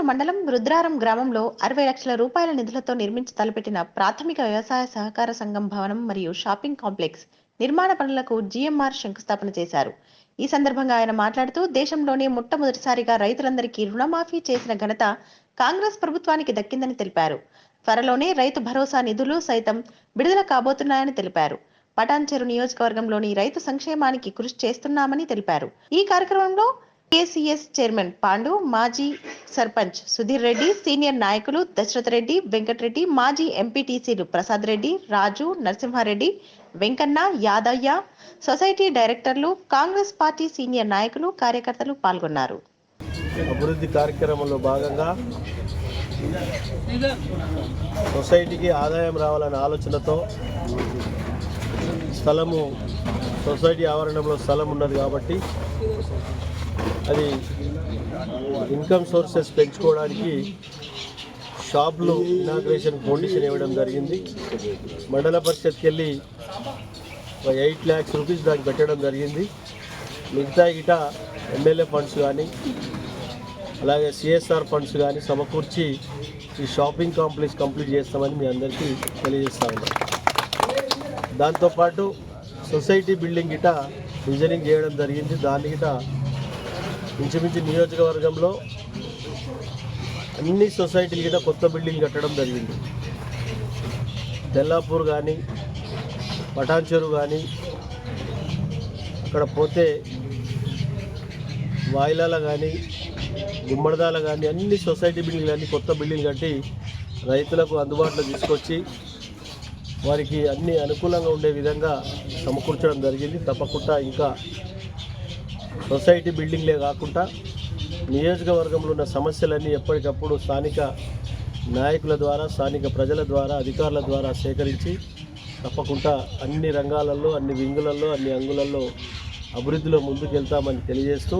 మండలం రుద్రారం గ్రామంలో 60 లక్షల రూపాయల నిధులతో నిర్మించి తలపెట్టిన ప్రాథమిక వ్యవసాయ సహకార సంఘం భవనం మరియు షాపింగ్ కాంప్లెక్స్ నిర్మాణ పనులకు జీఎంఆర్ శంకుస్థాపన చేశారు. ఈ సందర్భంగా ఆయన మాట్లాడుతూ దేశంలోనే మొట్టమొదటిసారిగా రైతులందరికీ రుణమాఫీ చేసిన ఘనత కాంగ్రెస్ ప్రభుత్వానికి దక్కిందని తెలిపారు. త్వరలోనే రైతు భరోసా నిధులు సైతం విడుదల కాబోతున్నాయని తెలిపారు. పటాన్చెరు నియోజకవర్గంలోని రైతు సంక్షేమానికి కృషి చేస్తున్నామని తెలిపారు. ఈ కార్యక్రమంలో కేసీఎస్ చైర్మన్ పాండు, మాజీ సర్పంచ్ సుధీర్ రెడ్డి, సీనియర్ నాయకులు దశరథ్ రెడ్డి, వెంకటరెడ్డి, మాజీ ఎంపీటీసీలు ప్రసాద్ రెడ్డి, రాజు, నరసింహారెడ్డి, వెంకన్న, యాదయ్య, సొసైటీ డైరెక్టర్లు, కాంగ్రెస్ పార్టీ సీనియర్ నాయకులు, కార్యకర్తలు పాల్గొన్నారు. అభివృద్ధి కార్యక్రమంలో భాగంగా సొసైటీకి ఆదాయం రావాలనే ఆలోచనతో స్థలము సొసైటీ ఆవరణంలో స్థలం ఉన్నది కాబట్టి అది ఇన్కమ్ సోర్సెస్ పెంచుకోవడానికి షాప్లు ఇనాగ్రేషన్ ఫౌండేషన్ ఇవ్వడం జరిగింది. మండల పరిషత్కి వెళ్ళి 8 lakhs రూపీస్ దానికి పెట్టడం జరిగింది. మిగతా గిట ఎమ్మెల్యే ఫండ్స్ కానీ అలాగే సిఎస్ఆర్ ఫండ్స్ కానీ సమకూర్చి ఈ షాపింగ్ కాంప్లెక్స్ కంప్లీట్ చేస్తామని మీ అందరికీ తెలియజేస్తా ఉన్నాం. దాంతోపాటు సొసైటీ బిల్డింగ్ గిట డిజైనింగ్ చేయడం జరిగింది. దాని గిట ఇంచుమించు నియోజకవర్గంలో అన్ని సొసైటీలు గిట కొత్త బిల్డింగ్ కట్టడం జరిగింది. తెల్లాపూర్ కానీ పటాన్చెరు కానీ అక్కడ పోతే వాయిలాల కానీ గుమ్మడిదాల కానీ అన్ని సొసైటీ బిల్డింగ్లు అన్ని కొత్త బిల్డింగ్ కట్టి రైతులకు అందుబాటులో తీసుకొచ్చి వారికి అన్ని అనుకూలంగా ఉండే విధంగా సమకూర్చడం జరిగింది. తప్పకుండా ఇంకా సొసైటీ బిల్డింగ్లే కాకుండా నియోజకవర్గంలో ఉన్న సమస్యలన్నీ ఎప్పటికప్పుడు స్థానిక నాయకుల ద్వారా, స్థానిక ప్రజల ద్వారా, అధికారుల ద్వారా సేకరించి తప్పకుండా అన్ని రంగాలలో, అన్ని వింగులలో, అన్ని అంగులలో అభివృద్ధిలో ముందుకు వెళ్తామని తెలియజేస్తూ